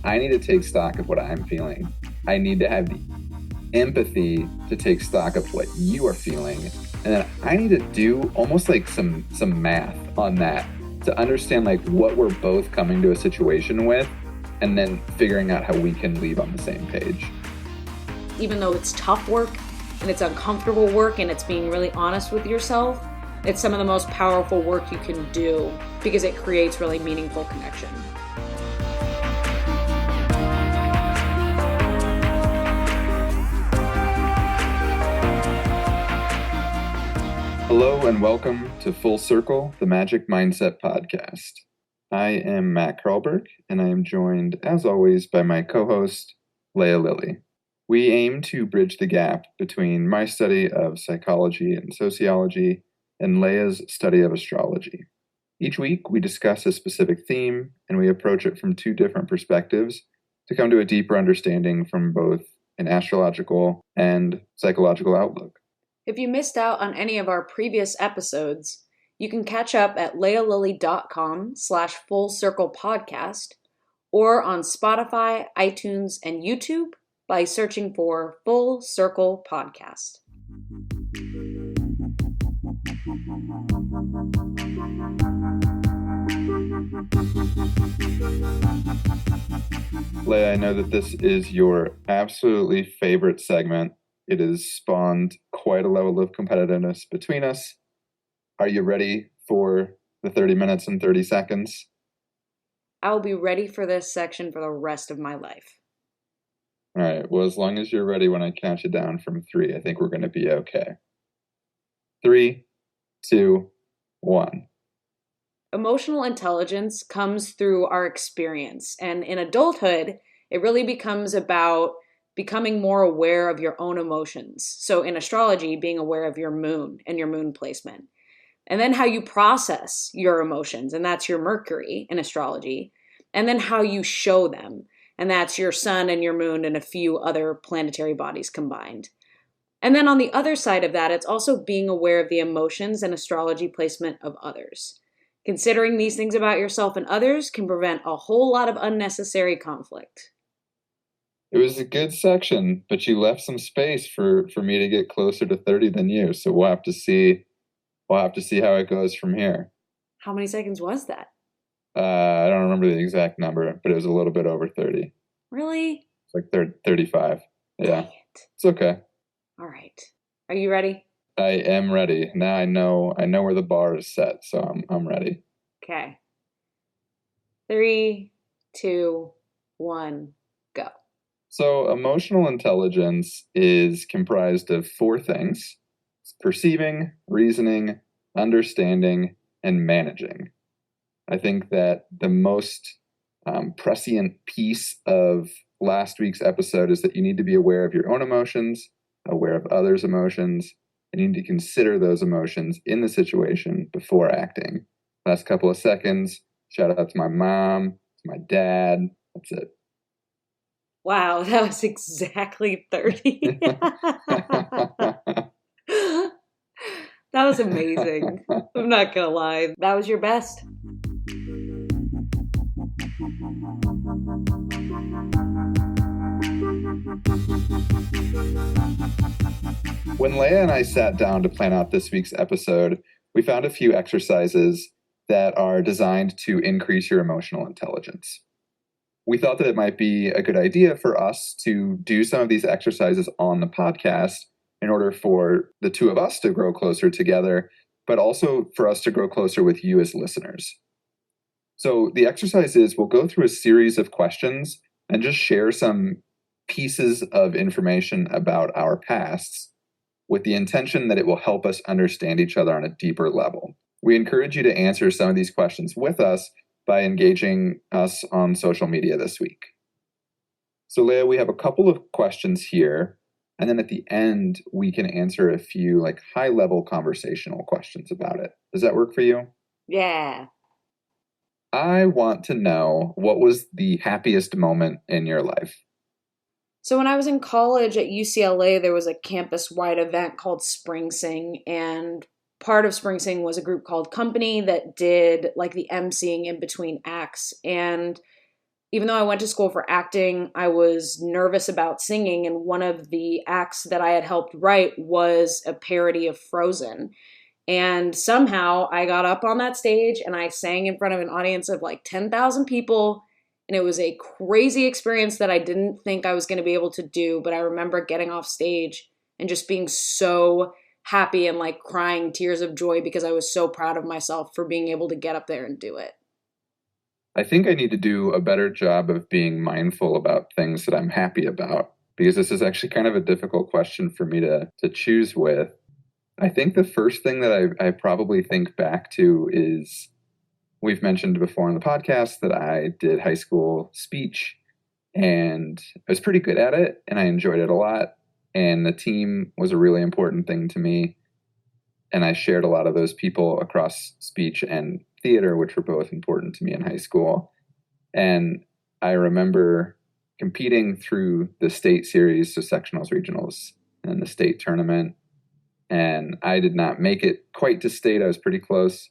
I need to take stock of what I'm feeling. I need to have the empathy to take stock of what you are feeling. And then I need to do almost like some math on that to understand like what we're both coming to a situation with and then figuring out how we can leave on the same page. Even though it's tough work and it's uncomfortable work and it's being really honest with yourself, it's some of the most powerful work you can do because it creates really meaningful connection. Hello and welcome to Full Circle, the Magic Mindset Podcast. I am Matt Kralberg, and I am joined, as always, by my co-host, Lea Lilly. We aim to bridge the gap between my study of psychology and sociology and Lea's study of astrology. Each week, we discuss a specific theme, and we approach it from two different perspectives to come to a deeper understanding from both an astrological and psychological outlook. If you missed out on any of our previous episodes, you can catch up at lealilly.com/fullcirclepodcast or on Spotify, iTunes, and YouTube by searching for Full Circle Podcast. Lea, I know that this is your absolutely favorite segment. It has spawned quite a level of competitiveness between us. Are you ready for the 30 minutes and 30 seconds? I will be ready for this section for the rest of my life. All right. Well, as long as you're ready when I count you down from 3, I think we're going to be okay. 3, 2, 1. Emotional intelligence comes through our experience, and in adulthood, it really becomes about becoming more aware of your own emotions. So in astrology, being aware of your moon and your moon placement. And then how you process your emotions, and that's your Mercury in astrology. And then how you show them, and that's your sun and your moon and a few other planetary bodies combined. And then on the other side of that, it's also being aware of the emotions and astrology placement of others. Considering these things about yourself and others can prevent a whole lot of unnecessary conflict. It was a good section, but you left some space for me to get closer to 30 than you. So we'll have to see how it goes from here. How many seconds was that? I don't remember the exact number, but it was a little bit over 30. Really? It's like 35. Yeah. Dang it. It's okay. All right. Are you ready? I am ready. Now I know where the bar is set, so I'm ready. Okay. 3, 2, 1, go. So emotional intelligence is comprised of 4 things: perceiving, reasoning, understanding, and managing. I think that the most prescient piece of last week's episode is that you need to be aware of your own emotions, aware of others' emotions, and you need to consider those emotions in the situation before acting. Last couple of seconds, shout out to my mom, to my dad. That's it. Wow, that was exactly 30. That was amazing. I'm not gonna lie. That was your best. When Lea and I sat down to plan out this week's episode, we found a few exercises that are designed to increase your emotional intelligence. We thought that it might be a good idea for us to do some of these exercises on the podcast in order for the two of us to grow closer together, but also for us to grow closer with you as listeners. So the exercise is we'll go through a series of questions and just share some pieces of information about our pasts with the intention that it will help us understand each other on a deeper level. We encourage you to answer some of these questions with us by engaging us on social media this week. So Lea, we have a couple of questions here, and then at the end, we can answer a few high-level conversational questions about it. Does that work for you? Yeah. I want to know, what was the happiest moment in your life? So when I was in college at UCLA, there was a campus-wide event called Spring Sing, and part of Spring Sing was a group called Company that did like the emceeing in between acts. And even though I went to school for acting, I was nervous about singing. And one of the acts that I had helped write was a parody of Frozen. And somehow I got up on that stage and I sang in front of an audience of like 10,000 people. And it was a crazy experience that I didn't think I was going to be able to do. But I remember getting off stage and just being so happy and like crying tears of joy because I was so proud of myself for being able to get up there and do it. I think I need to do a better job of being mindful about things that I'm happy about, because this is actually kind of a difficult question for me to choose with. I think the first thing that I probably think back to is, we've mentioned before on the podcast that I did high school speech and I was pretty good at it and I enjoyed it a lot. And the team was a really important thing to me. And I shared a lot of those people across speech and theater, which were both important to me in high school. And I remember competing through the state series, so sectionals, regionals, and the state tournament. And I did not make it quite to state. I was pretty close,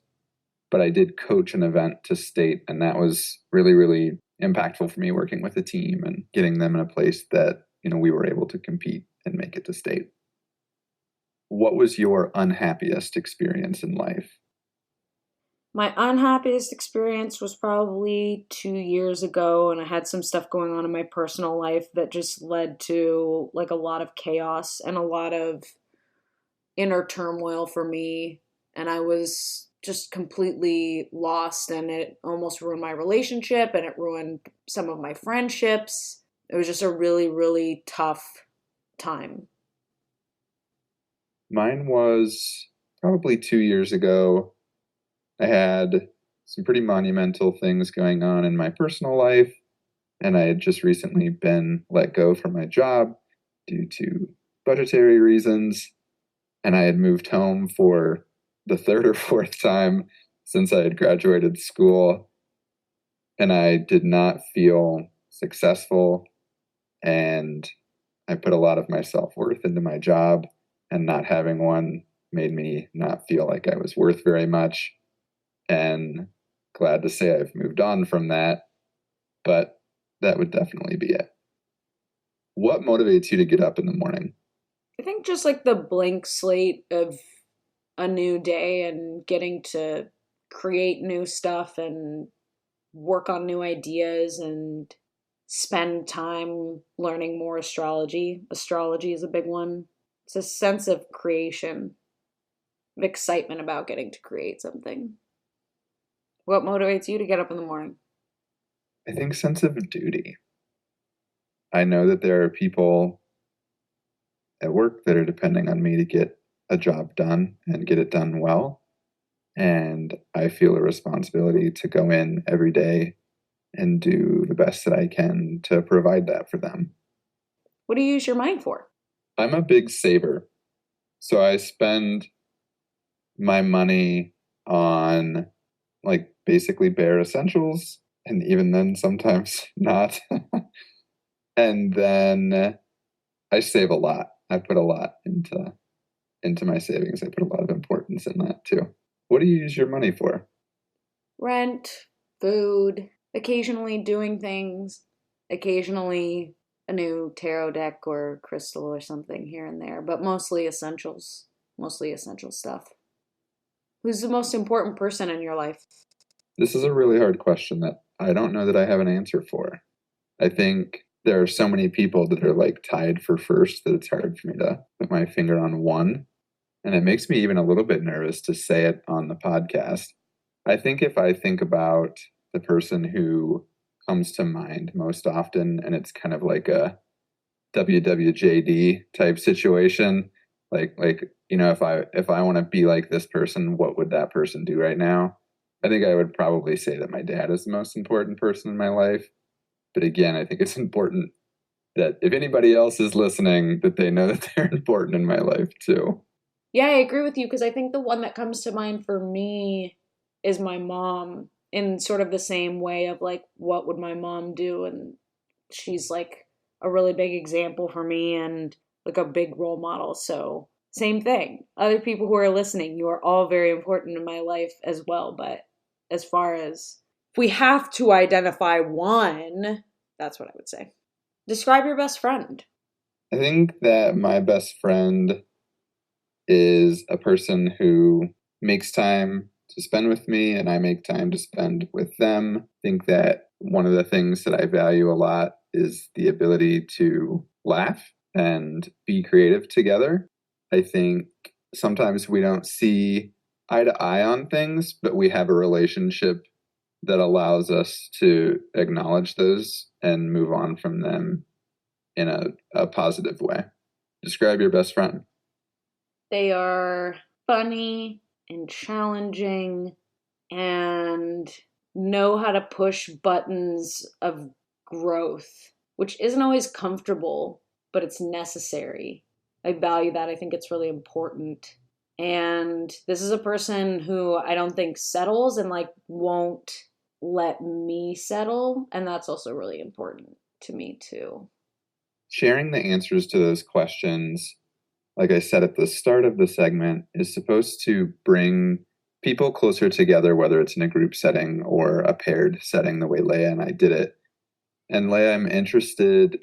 but I did coach an event to state. And that was really, really impactful for me, working with a team and getting them in a place that, we were able to compete and make it to state. What was your unhappiest experience in life? My unhappiest experience was probably 2 years ago, and I had some stuff going on in my personal life that just led to like a lot of chaos and a lot of inner turmoil for me. And I was just completely lost, and it almost ruined my relationship and it ruined some of my friendships. It was just a really, really tough time. Mine was probably 2 years ago. I had some pretty monumental things going on in my personal life, and I had just recently been let go from my job due to budgetary reasons. And I had moved home for the third or fourth time since I had graduated school. And I did not feel successful. And I put a lot of my self-worth into my job, and not having one made me not feel like I was worth very much. And glad to say I've moved on from that, but that would definitely be it. What motivates you to get up in the morning? I think just like the blank slate of a new day and getting to create new stuff and work on new ideas and spend time learning more astrology. Astrology is a big one. It's a sense of creation, of excitement about getting to create something. What motivates you to get up in the morning? I think sense of duty. I know that there are people at work that are depending on me to get a job done and get it done well. And I feel a responsibility to go in every day and do the best that I can to provide that for them. What do you use your mind for? I'm a big saver. So I spend my money on like basically bare essentials, and even then sometimes not. And then I save a lot. I put a lot into my savings. I put a lot of importance in that too. What do you use your money for? Rent, food, occasionally doing things, occasionally a new tarot deck or crystal or something here and there, but mostly essentials, mostly essential stuff. Who's the most important person in your life? This is a really hard question that I don't know that I have an answer for. I think there are so many people that are like tied for first that it's hard for me to put my finger on one. And it makes me even a little bit nervous to say it on the podcast. I think if I think about the person who comes to mind most often, and it's kind of like a WWJD type situation, like if I want to be like this person, what would that person do right now? I think I would probably say that my dad is the most important person in my life. But again, I think it's important that if anybody else is listening, that they know that they're important in my life too. Yeah, I agree with you because I think the one that comes to mind for me is my mom, in sort of the same way of like, what would my mom do? And she's like a really big example for me and like a big role model. So Same thing. Other people who are listening, you are all very important in my life as well. But as far as if we have to identify one, that's what I would say. Describe your best friend. I think that my best friend is a person who makes time to spend with me and I make time to spend with them. I think that one of the things that I value a lot is the ability to laugh and be creative together. I think sometimes we don't see eye to eye on things, but we have a relationship that allows us to acknowledge those and move on from them in a positive way. Describe your best friend. They are funny and challenging and know how to push buttons of growth, which isn't always comfortable, but it's necessary. I value that. I think it's really important. And this is a person who I don't think settles and like won't let me settle. And that's also really important to me too. Sharing the answers to those questions, like I said at the start of the segment, is supposed to bring people closer together, whether it's in a group setting or a paired setting, the way Lea and I did it. And Lea, I'm interested,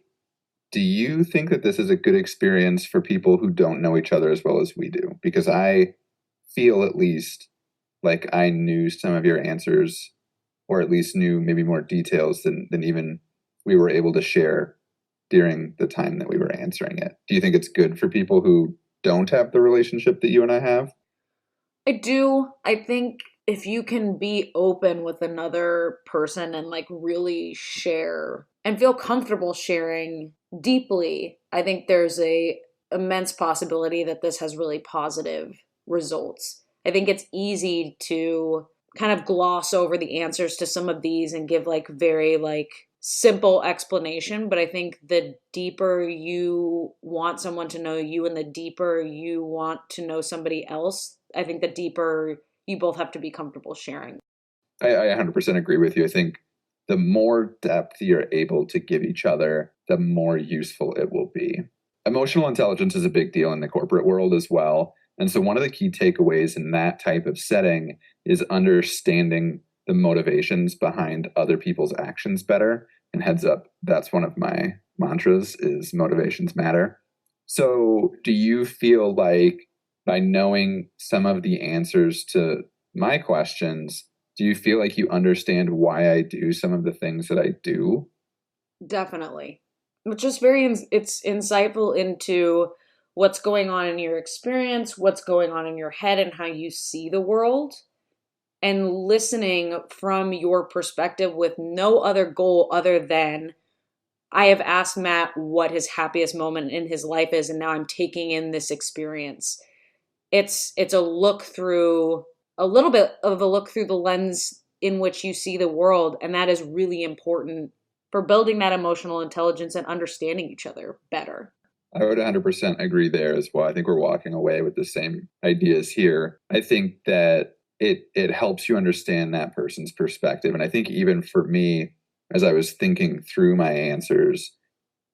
do you think that this is a good experience for people who don't know each other as well as we do? Because I feel at least like I knew some of your answers, or at least knew maybe more details than even we were able to share during the time that we were answering it. Do you think it's good for people who don't have the relationship that you and I have? I do. I think if you can be open with another person and like really share and feel comfortable sharing deeply, I think there's a immense possibility that this has really positive results. I think it's easy to kind of gloss over the answers to some of these and give like very like simple explanation, but I think the deeper you want someone to know you and the deeper you want to know somebody else, I think the deeper you both have to be comfortable sharing. I 100% agree with you. I think the more depth you're able to give each other, the more useful it will be. Emotional intelligence is a big deal in the corporate world as well. And so one of the key takeaways in that type of setting is understanding the motivations behind other people's actions better. And heads up, that's one of my mantras is motivations matter. So do you feel like by knowing some of the answers to my questions, do you feel like you understand why I do some of the things that I do? Definitely. Which is it's insightful into what's going on in your experience, what's going on in your head, and how you see the world. And listening from your perspective with no other goal other than I have asked Matt what his happiest moment in his life is, and now I'm taking in this experience. It's a look through a little bit of a look through the lens in which you see the world, and that is really important for building that emotional intelligence and understanding each other better. I would 100% agree there as well. I think we're walking away with the same ideas here. I think that it helps you understand that person's perspective. And I think even for me, as I was thinking through my answers,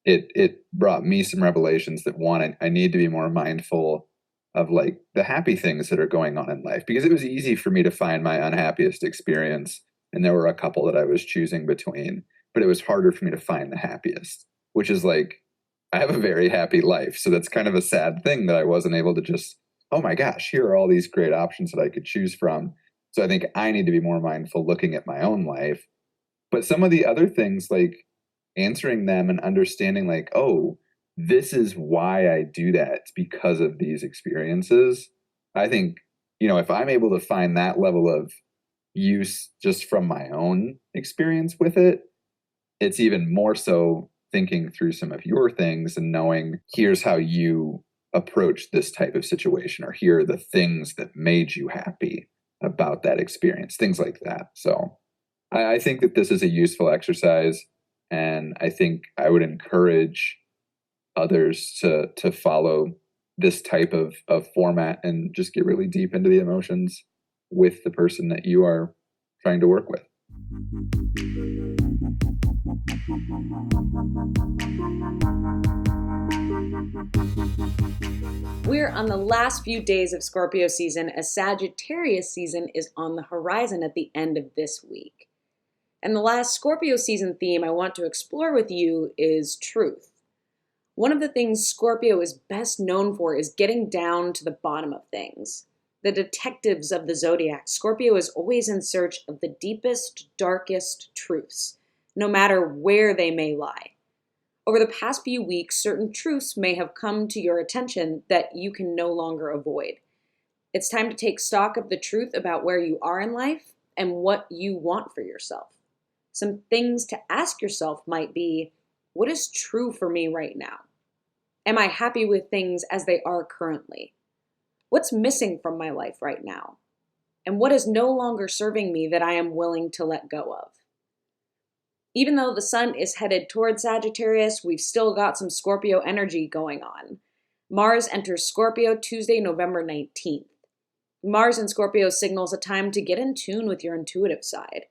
it brought me some revelations that one, I need to be more mindful of like the happy things that are going on in life, because it was easy for me to find my unhappiest experience. And there were a couple that I was choosing between, but it was harder for me to find the happiest, which is like, I have a very happy life. So that's kind of a sad thing that I wasn't able to just, oh my gosh, here are all these great options that I could choose from. So I think I need to be more mindful looking at my own life. But some of the other things, like answering them and understanding, like, oh, this is why I do that. It's because of these experiences. I think, if I'm able to find that level of use just from my own experience with it, it's even more so thinking through some of your things and knowing here's how you approach this type of situation, or here are the things that made you happy about that experience, things like that. So I think that this is a useful exercise, and I think I would encourage others to follow this type of format and just get really deep into the emotions with the person that you are trying to work with. We're on the last few days of Scorpio season as Sagittarius season is on the horizon at the end of this week. And the last Scorpio season theme I want to explore with you is truth. One of the things Scorpio is best known for is getting down to the bottom of things. The detectives of the zodiac, Scorpio is always in search of the deepest, darkest truths, no matter where they may lie. Over the past few weeks, certain truths may have come to your attention that you can no longer avoid. It's time to take stock of the truth about where you are in life and what you want for yourself. Some things to ask yourself might be, what is true for me right now? Am I happy with things as they are currently? What's missing from my life right now? And what is no longer serving me that I am willing to let go of? Even though the sun is headed toward Sagittarius, we've still got some Scorpio energy going on. Mars enters Scorpio Tuesday, November 19th. Mars in Scorpio signals a time to get in tune with your intuitive side.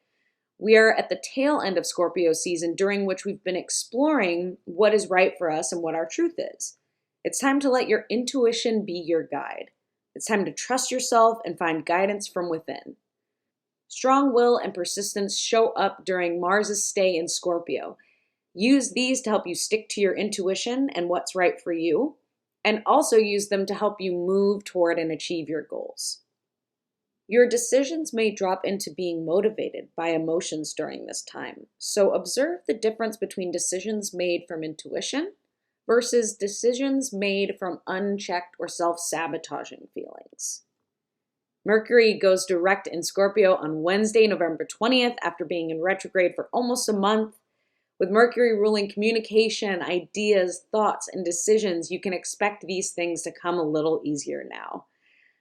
We are at the tail end of Scorpio season, during which we've been exploring what is right for us and what our truth is. It's time to let your intuition be your guide. It's time to trust yourself and find guidance from within. Strong will and persistence show up during Mars's stay in Scorpio. Use these to help you stick to your intuition and what's right for you, and also use them to help you move toward and achieve your goals. Your decisions may drop into being motivated by emotions during this time, so observe the difference between decisions made from intuition versus decisions made from unchecked or self-sabotaging feelings. Mercury goes direct in Scorpio on Wednesday, November 20th, after being in retrograde for almost a month. With Mercury ruling communication, ideas, thoughts, and decisions, you can expect these things to come a little easier now.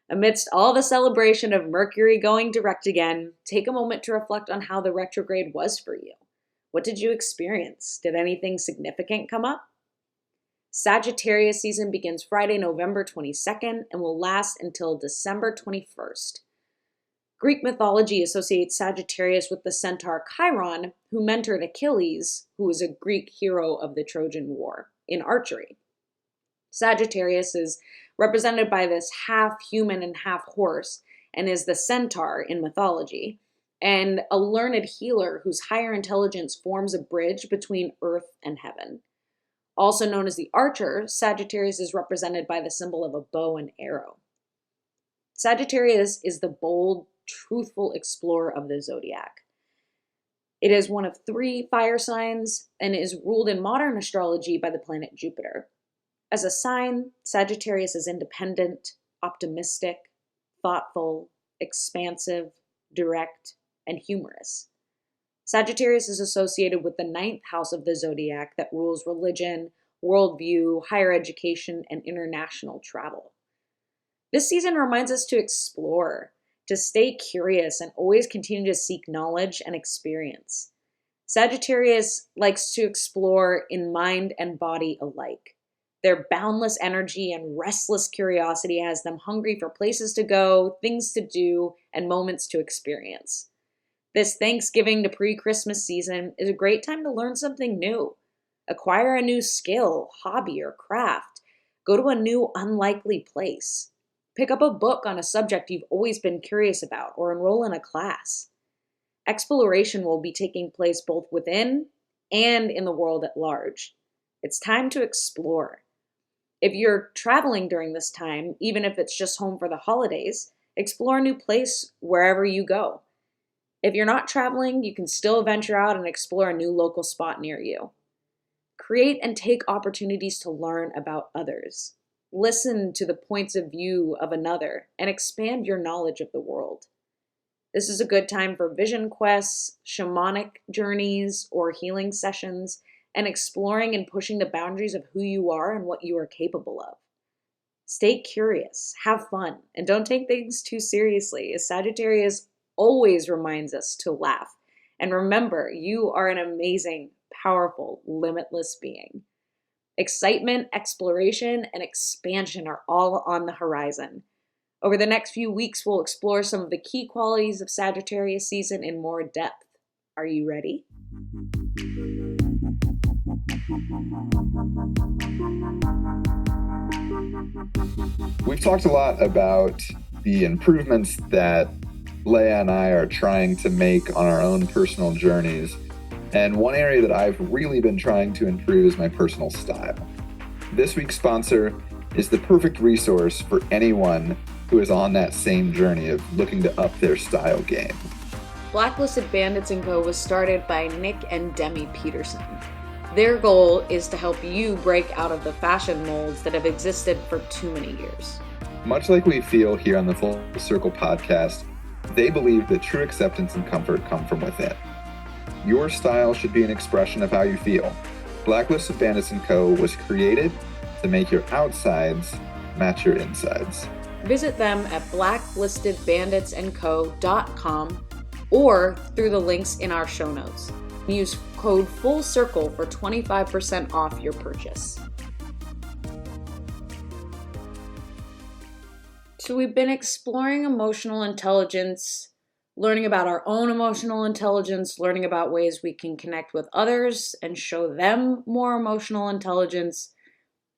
Amidst all the celebration of Mercury going direct again, take a moment to reflect on how the retrograde was for you. What did you experience? Did anything significant come up? Sagittarius season begins Friday, November 22nd and will last until December 21st. Greek mythology associates Sagittarius with the centaur Chiron, who mentored Achilles, who was a Greek hero of the Trojan War, in archery. Sagittarius is represented by this half human and half horse, and is the centaur in mythology, and a learned healer whose higher intelligence forms a bridge between earth and heaven. Also known as the archer, Sagittarius is represented by the symbol of a bow and arrow. Sagittarius is the bold, truthful explorer of the zodiac. It is one of 3 fire signs and is ruled in modern astrology by the planet Jupiter. As a sign, Sagittarius is independent, optimistic, thoughtful, expansive, direct, and humorous. Sagittarius is associated with the 9th house of the zodiac that rules religion, worldview, higher education, and international travel. This season reminds us to explore, to stay curious, and always continue to seek knowledge and experience. Sagittarius likes to explore in mind and body alike. Their boundless energy and restless curiosity has them hungry for places to go, things to do, and moments to experience. This Thanksgiving to pre-Christmas season is a great time to learn something new. Acquire a new skill, hobby, or craft. Go to a new, unlikely place. Pick up a book on a subject you've always been curious about, or enroll in a class. Exploration will be taking place both within and in the world at large. It's time to explore. If you're traveling during this time, even if it's just home for the holidays, explore a new place wherever you go. If you're not traveling, you can still venture out and explore a new local spot near you. Create and take opportunities to learn about others. Listen to the points of view of another and expand your knowledge of the world. This is a good time for vision quests, shamanic journeys, or healing sessions, and exploring and pushing the boundaries of who you are and what you are capable of. Stay curious, have fun, and don't take things too seriously, as Sagittarius always reminds us to laugh. And remember, you are an amazing, powerful, limitless being. Excitement, exploration, and expansion are all on the horizon. Over the next few weeks, we'll explore some of the key qualities of Sagittarius season in more depth. Are you ready? We've talked a lot about the improvements that Lea and I are trying to make on our own personal journeys. And one area that I've really been trying to improve is my personal style. This week's sponsor is the perfect resource for anyone who is on that same journey of looking to up their style game. Blacklisted Bandits & Co. was started by Nick and Demi Peterson. Their goal is to help you break out of the fashion molds that have existed for too many years. Much like we feel here on the Full Circle podcast, they believe that true acceptance and comfort come from within. Your style should be an expression of how you feel. Blacklisted Bandits & Co. was created to make your outsides match your insides. Visit them at blacklistedbanditsandco.com or through the links in our show notes. Use code FULLCIRCLE for 25% off your purchase. So we've been exploring emotional intelligence, learning about our own emotional intelligence, learning about ways we can connect with others and show them more emotional intelligence.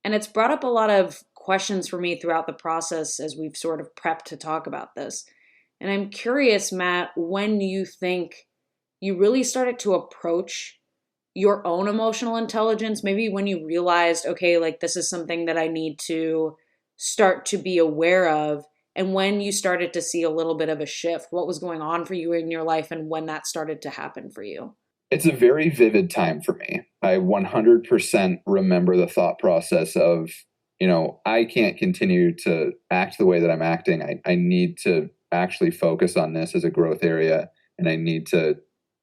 And it's brought up a lot of questions for me throughout the process as we've sort of prepped to talk about this. And I'm curious, Matt, when you think you really started to approach your own emotional intelligence, maybe when you realized, okay, like this is something that I need to start to be aware of, and when you started to see a little bit of a shift, what was going on for you in your life and when that started to happen for you? It's a very vivid time for me. I 100% remember the thought process of, I can't continue to act the way that I'm acting. I need to actually focus on this as a growth area, and I need to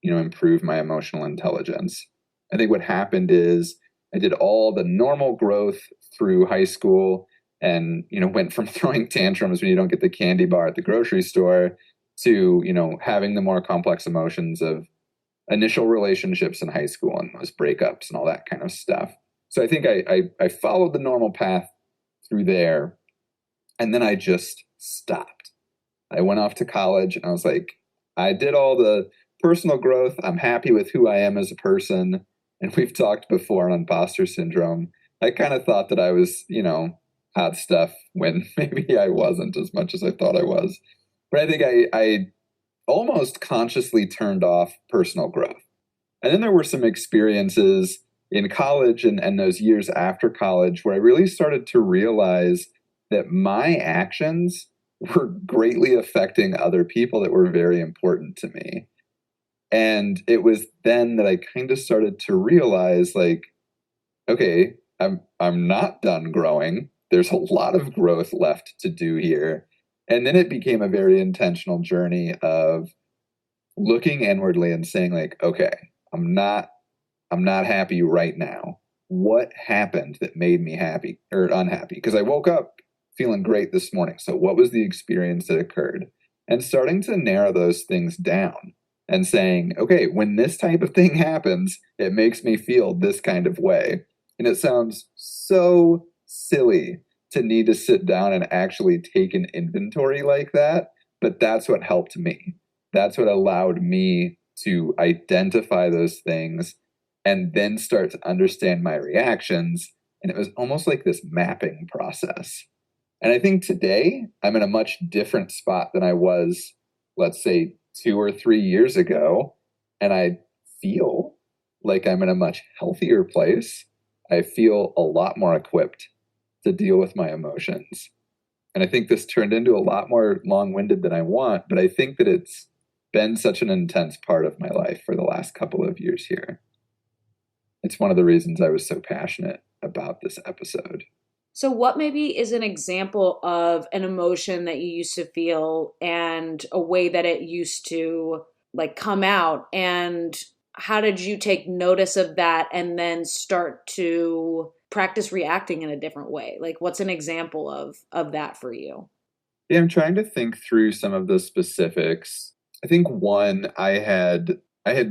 improve my emotional intelligence. I think what happened is I did all the normal growth through high school and, went from throwing tantrums when you don't get the candy bar at the grocery store to, having the more complex emotions of initial relationships in high school and those breakups and all that kind of stuff. So I think I followed the normal path through there, and then I just stopped. I went off to college and I was like, I did all the personal growth. I'm happy with who I am as a person. And we've talked before on imposter syndrome. I kind of thought that I was, hot stuff when maybe I wasn't as much as I thought I was. But I think I almost consciously turned off personal growth. And then there were some experiences in college and those years after college where I really started to realize that my actions were greatly affecting other people that were very important to me. And it was then that I kind of started to realize, like, okay, I'm not done growing. There's a lot of growth left to do here. And then it became a very intentional journey of looking inwardly and saying, like, okay, I'm not happy right now. What happened that made me happy or unhappy? Because I woke up feeling great this morning. So what was the experience that occurred? And starting to narrow those things down and saying, okay, when this type of thing happens, it makes me feel this kind of way. And it sounds so silly to need to sit down and actually take an inventory like that. But that's what helped me. That's what allowed me to identify those things and then start to understand my reactions. And it was almost like this mapping process. And I think today I'm in a much different spot than I was, let's say, 2 or 3 years ago. And I feel like I'm in a much healthier place. I feel a lot more equipped to deal with my emotions. And I think this turned into a lot more long-winded than I want, but I think that it's been such an intense part of my life for the last couple of years here. It's one of the reasons I was so passionate about this episode. So what maybe is an example of an emotion that you used to feel and a way that it used to come out, and how did you take notice of that and then start to practice reacting in a different way? Like, what's an example of that for you? Yeah, I'm trying to think through some of the specifics. I think one, I had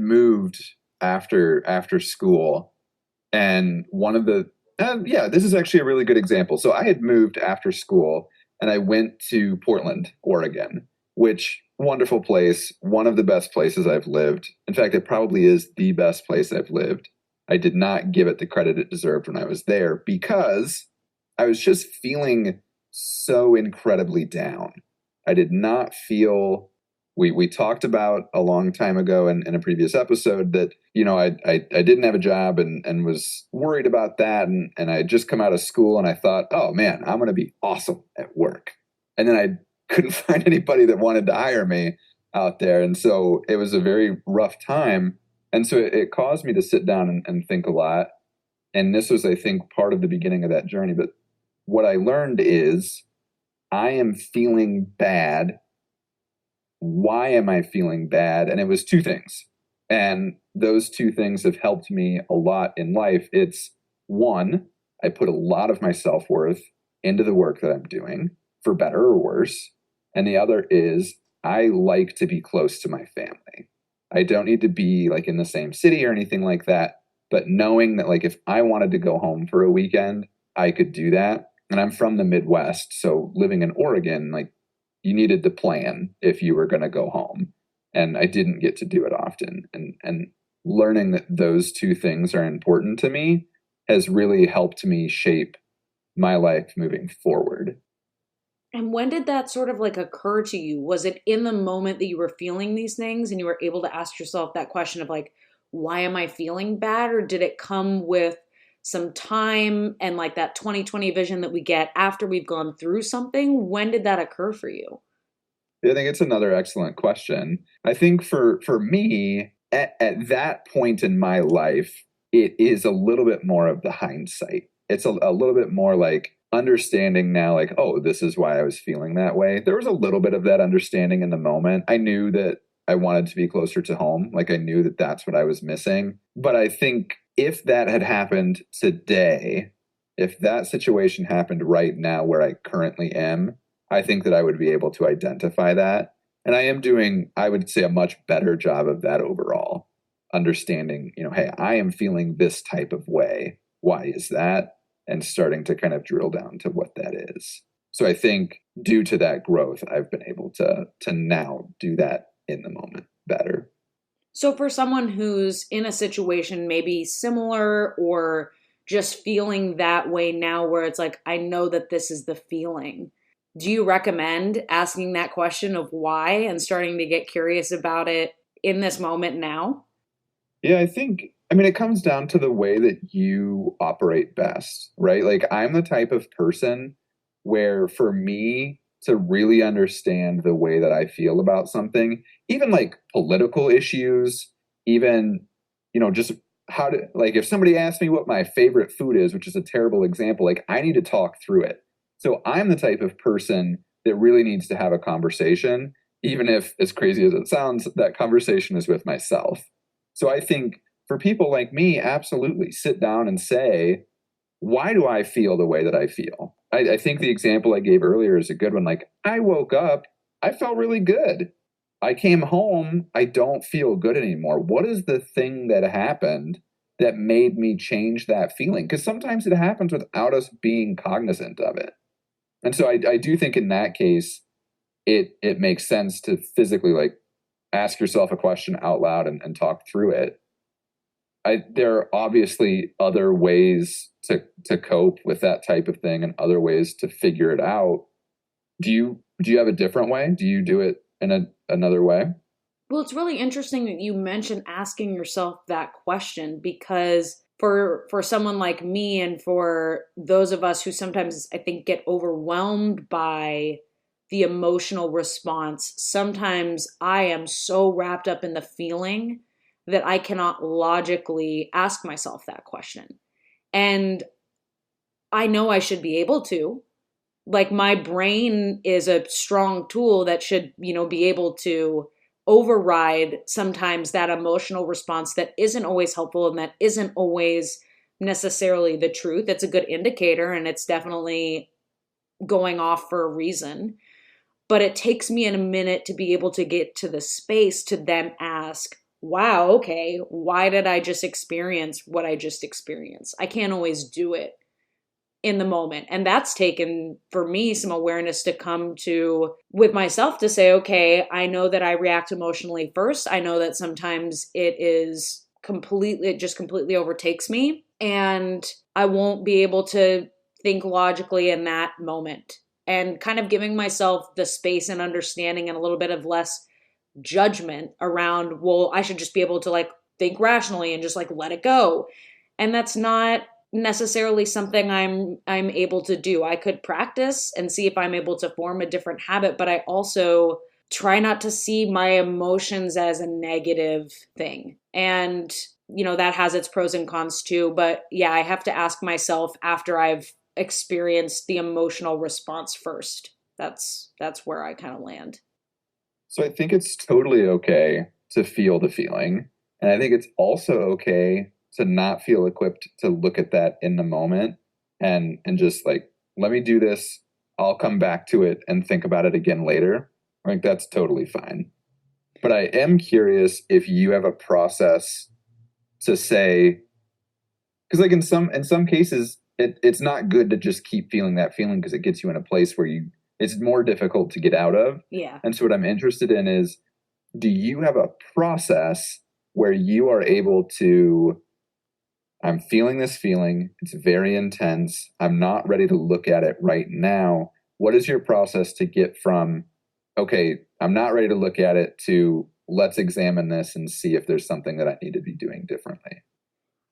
moved after school, and one of the this is actually a really good example. So I had moved after school and I went to Portland, Oregon, which wonderful place, one of the best places I've lived. In fact, it probably is the best place I've lived. I did not give it the credit it deserved when I was there because I was just feeling so incredibly down. I did not feel we talked about a long time ago in a previous episode that, I didn't have a job and was worried about that. And I had just come out of school and I thought, oh man, I'm going to be awesome at work. And then I couldn't find anybody that wanted to hire me out there. And so it was a very rough time. And so it caused me to sit down and think a lot. And this was, I think, part of the beginning of that journey. But what I learned is I am feeling bad. Why am I feeling bad? And it was two things. And those two things have helped me a lot in life. It's one, I put a lot of my self worth into the work that I'm doing, for better or worse. And the other is I like to be close to my family. I don't need to be like in the same city or anything like that. But knowing that, like, if I wanted to go home for a weekend, I could do that. And I'm from the Midwest. So living in Oregon, like, you needed to plan if you were going to go home. And I didn't get to do it often. And learning that those two things are important to me has really helped me shape my life moving forward. And when did that sort of like occur to you? Was it in the moment that you were feeling these things and you were able to ask yourself that question of like, why am I feeling bad? Or did it come with some time and like that 2020 vision that we get after we've gone through something? When did that occur for you? I think it's another excellent question. I think for me, at that point in my life, it is a little bit more of the hindsight. It's a little bit more like understanding now, like, oh, this is why I was feeling that way. There was a little bit of that understanding in the moment. I knew that I wanted to be closer to home. Like, I knew that that's what I was missing. But I think if that had happened today, if that situation happened right now where I currently am, I think that I would be able to identify that. And I am doing, I would say, a much better job of that overall. Understanding, hey, I am feeling this type of way. Why is that? And starting to kind of drill down to what that is. So I think due to that growth, I've been able to now do that in the moment better. So for someone who's in a situation maybe similar or just feeling that way now where it's like, I know that this is the feeling. Do you recommend asking that question of why and starting to get curious about it in this moment now? Yeah, it comes down to the way that you operate best, right? Like, I'm the type of person where for me to really understand the way that I feel about something, even like political issues, even, just how to, like, if somebody asks me what my favorite food is, which is a terrible example, like, I need to talk through it. So I'm the type of person that really needs to have a conversation, even if, as crazy as it sounds, that conversation is with myself. So I think for people like me, absolutely sit down and say, why do I feel the way that I feel? I think the example I gave earlier is a good one. Like, I woke up, I felt really good. I came home, I don't feel good anymore. What is the thing that happened that made me change that feeling? Because sometimes it happens without us being cognizant of it. And so I do think in that case, it makes sense to physically like ask yourself a question out loud and talk through it. There are obviously other ways to cope with that type of thing and other ways to figure it out. Do you have a different way? Do you do it in another way? Well, it's really interesting that you mentioned asking yourself that question because for someone like me and for those of us who sometimes I think get overwhelmed by the emotional response, sometimes I am so wrapped up in the feeling that I cannot logically ask myself that question. And I know I should be able to. Like my brain is a strong tool that should, be able to override sometimes that emotional response that isn't always helpful and that isn't always necessarily the truth. It's a good indicator and it's definitely going off for a reason. But it takes me in a minute to be able to get to the space to then ask, wow, okay, why did I just experience what I just experienced? I can't always do it in the moment. And that's taken for me some awareness to come to with myself to say, okay, I know that I react emotionally first. I know that sometimes it just completely overtakes me and I won't be able to think logically in that moment. and kind of giving myself the space and understanding and a little bit of less judgment around, well, I should just be able to like think rationally and just like let it go. And that's not necessarily something I'm able to do. I could practice and see if I'm able to form a different habit, but I also try not to see my emotions as a negative thing. And that has its pros and cons too, but yeah, I have to ask myself after I've experienced the emotional response first. That's where I kind of land. So I think it's totally okay to feel the feeling. And I think it's also okay to not feel equipped to look at that in the moment and just like, let me do this. I'll come back to it and think about it again later. I think that's totally fine. But I am curious if you have a process to say, because like in some cases, it's not good to just keep feeling that feeling because it gets you in a place where it's more difficult to get out of. Yeah. And so what I'm interested in is, do you have a process where you are able to, I'm feeling this feeling, it's very intense, I'm not ready to look at it right now. What is your process to get from, okay, I'm not ready to look at it, to let's examine this and see if there's something that I need to be doing differently?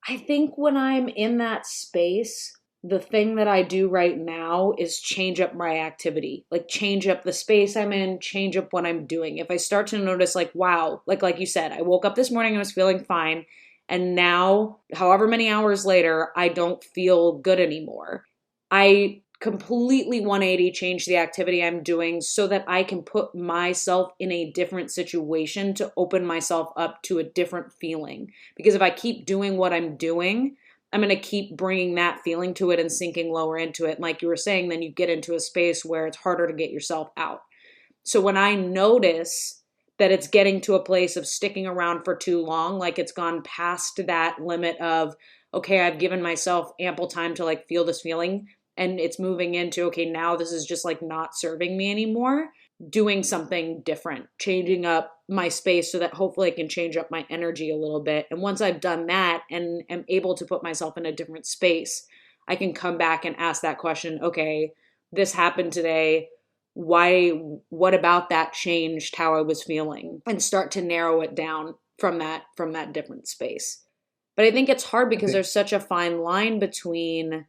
I think when I'm in that space, the thing that I do right now is change up my activity, like change up the space I'm in, change up what I'm doing. If I start to notice like, wow, like you said, I woke up this morning and was feeling fine. And now, however many hours later, I don't feel good anymore. I completely 180 change the activity I'm doing so that I can put myself in a different situation to open myself up to a different feeling. Because if I keep doing what I'm doing, I'm going to keep bringing that feeling to it and sinking lower into it. And like you were saying, then you get into a space where it's harder to get yourself out. So when I notice that it's getting to a place of sticking around for too long, like it's gone past that limit of, okay, I've given myself ample time to like feel this feeling, and it's moving into, okay, now this is just like not serving me anymore, doing something different, changing up my space so that hopefully I can change up my energy a little bit. And once I've done that and am able to put myself in a different space, I can come back and ask that question, okay, this happened today. What about that changed how I was feeling, and start to narrow it down from that different space. But I think it's hard because there's such a fine line between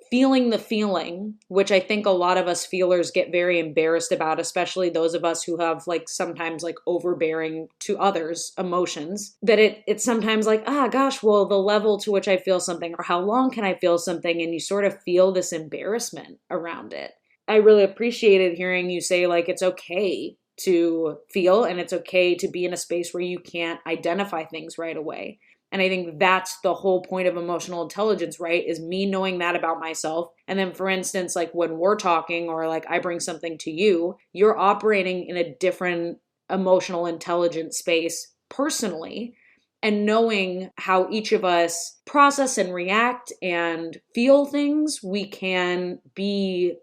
feeling the feeling, which I think a lot of us feelers get very embarrassed about, especially those of us who have like sometimes like overbearing to others emotions, that it's sometimes like, gosh, well, the level to which I feel something, or how long can I feel something? And you sort of feel this embarrassment around it. I really appreciated hearing you say like, it's okay to feel and it's okay to be in a space where you can't identify things right away. And I think that's the whole point of emotional intelligence, right? Is me knowing that about myself. And then, for instance, like when we're talking or like I bring something to you, you're operating in a different emotional intelligence space personally. And knowing how each of us process and react and feel things, we can be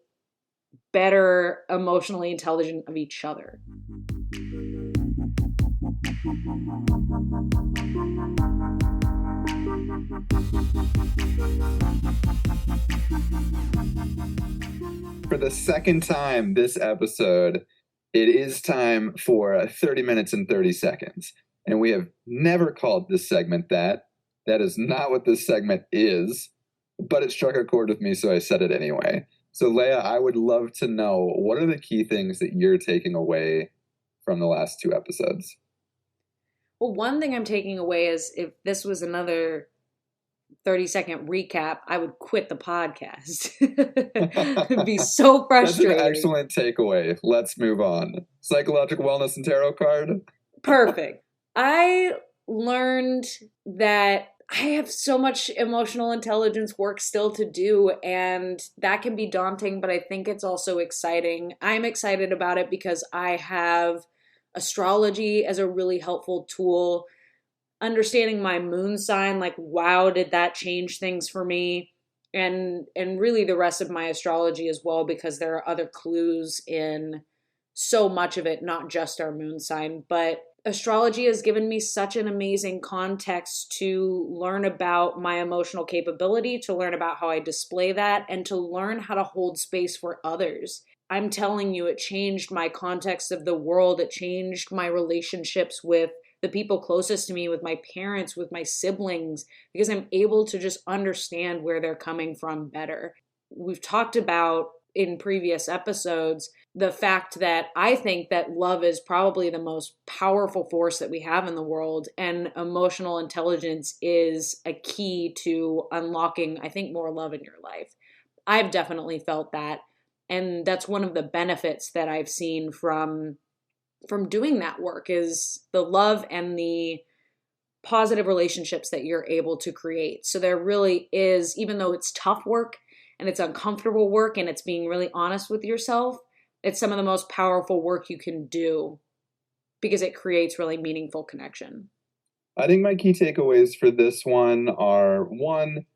better emotionally intelligent of each other. For the second time this episode, it is time for 30 minutes and 30 seconds. And we have never called this segment that. That is not what this segment is, but it struck a chord with me, so I said it anyway. So Lea, I would love to know, what are the key things that you're taking away from the last two episodes? Well, one thing I'm taking away is if this was another 30-second recap, I would quit the podcast. It'd be so frustrating. That's an excellent takeaway. Let's move on. Psychological wellness and tarot card. Perfect. I learned that I have so much emotional intelligence work still to do, and that can be daunting, but I think it's also exciting. I'm excited about it because I have astrology as a really helpful tool. Understanding my moon sign, like, wow, did that change things for me? And really the rest of my astrology as well, because there are other clues in so much of it, not just our moon sign. But astrology has given me such an amazing context to learn about my emotional capability, to learn about how I display that, and to learn how to hold space for others. I'm telling you, it changed my context of the world. It changed my relationships with the people closest to me, with my parents, with my siblings, because I'm able to just understand where they're coming from better. We've talked about in previous episodes the fact that I think that love is probably the most powerful force that we have in the world, and emotional intelligence is a key to unlocking, I think, more love in your life. I've definitely felt that, and that's one of the benefits that I've seen from doing that work, is the love and the positive relationships that you're able to create. So there really is, even though it's tough work and it's uncomfortable work and it's being really honest with yourself, it's some of the most powerful work you can do because it creates really meaningful connection. I think my key takeaways for this one are, one,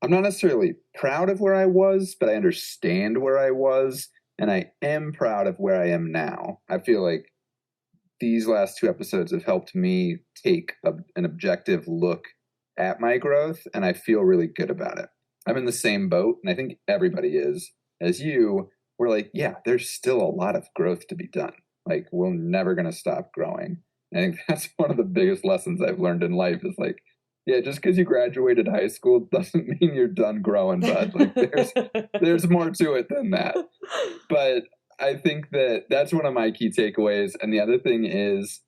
I'm not necessarily proud of where I was, but I understand where I was, and I am proud of where I am now. I feel like these last two episodes have helped me take an objective look at my growth, and I feel really good about it. I'm in the same boat, and I think everybody is, as you. We're like, yeah, there's still a lot of growth to be done. Like, we're never going to stop growing. I think that's one of the biggest lessons I've learned in life is like, yeah, just because you graduated high school doesn't mean you're done growing, bud. Like, there's more to it than that. But I think that that's one of my key takeaways. And the other thing is,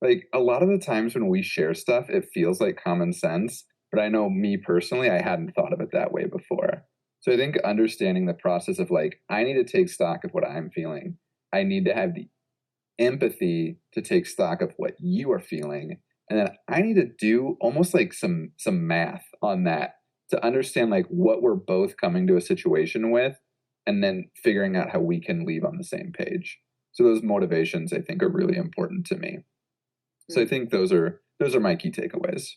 like, a lot of the times when we share stuff, it feels like common sense. But I know me personally, I hadn't thought of it that way before. So I think understanding the process of like, I need to take stock of what I'm feeling. I need to have the empathy to take stock of what you are feeling. And then I need to do almost like some math on that to understand like what we're both coming to a situation with, and then figuring out how we can leave on the same page. So those motivations, I think, are really important to me. So I think those are my key takeaways.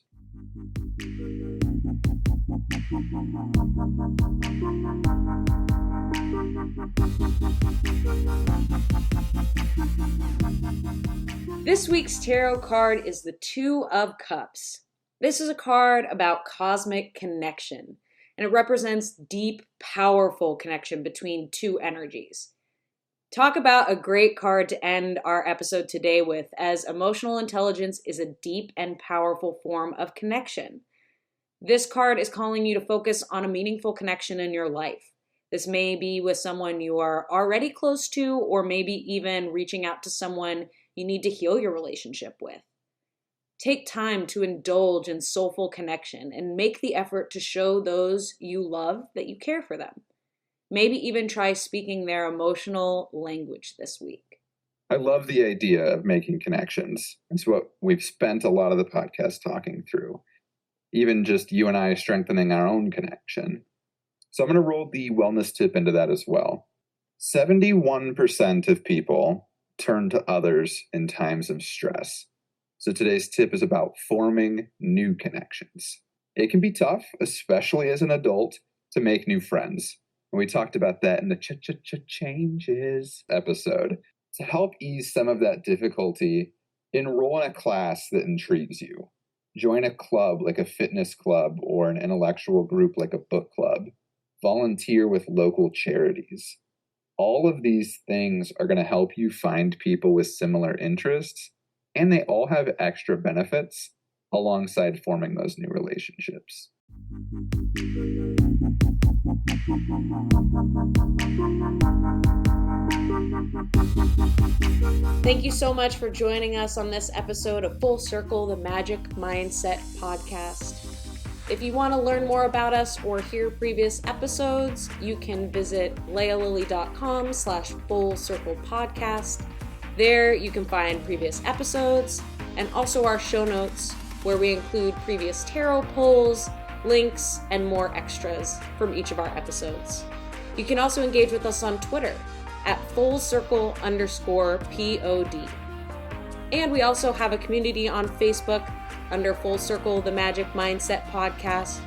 This week's tarot card is the Two of Cups. This is a card about cosmic connection, and it represents deep, powerful connection between two energies. Talk about a great card to end our episode today with, as emotional intelligence is a deep and powerful form of connection. This card is calling you to focus on a meaningful connection in your life. This may be with someone you are already close to, or maybe even reaching out to someone you need to heal your relationship with. Take time to indulge in soulful connection and make the effort to show those you love that you care for them. Maybe even try speaking their emotional language this week. I love the idea of making connections. It's what we've spent a lot of the podcast talking through. Even just you and I strengthening our own connection. So I'm going to roll the wellness tip into that as well. 71% of people turn to others in times of stress. So today's tip is about forming new connections. It can be tough, especially as an adult, to make new friends. And we talked about that in the changes episode. To help ease some of that difficulty, enroll in a class that intrigues you. Join a club like a fitness club or an intellectual group like a book club. Volunteer with local charities. All of these things are going to help you find people with similar interests, and they all have extra benefits alongside forming those new relationships. Thank you so much for joining us on this episode of Full Circle, the Magic Mindset Podcast. If you want to learn more about us or hear previous episodes, you can visit lealily.com/fullcirclepodcast. There you can find previous episodes and also our show notes, where we include previous tarot polls, links, and more extras from each of our episodes. You can also engage with us on Twitter at @fullcircle_pod. And we also have a community on Facebook under Full Circle, the Magic Mindset Podcast,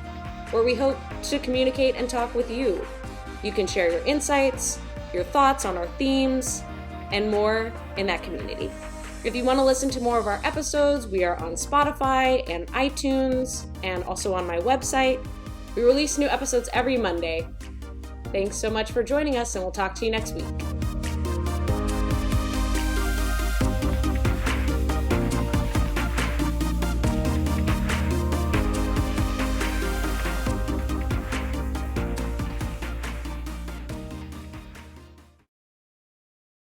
where we hope to communicate and talk with you. You can share your insights, your thoughts on our themes, and more in that community. If you want to listen to more of our episodes, we are on Spotify and iTunes, and also on my website. We release new episodes every Monday. Thanks so much for joining us, and we'll talk to you next week.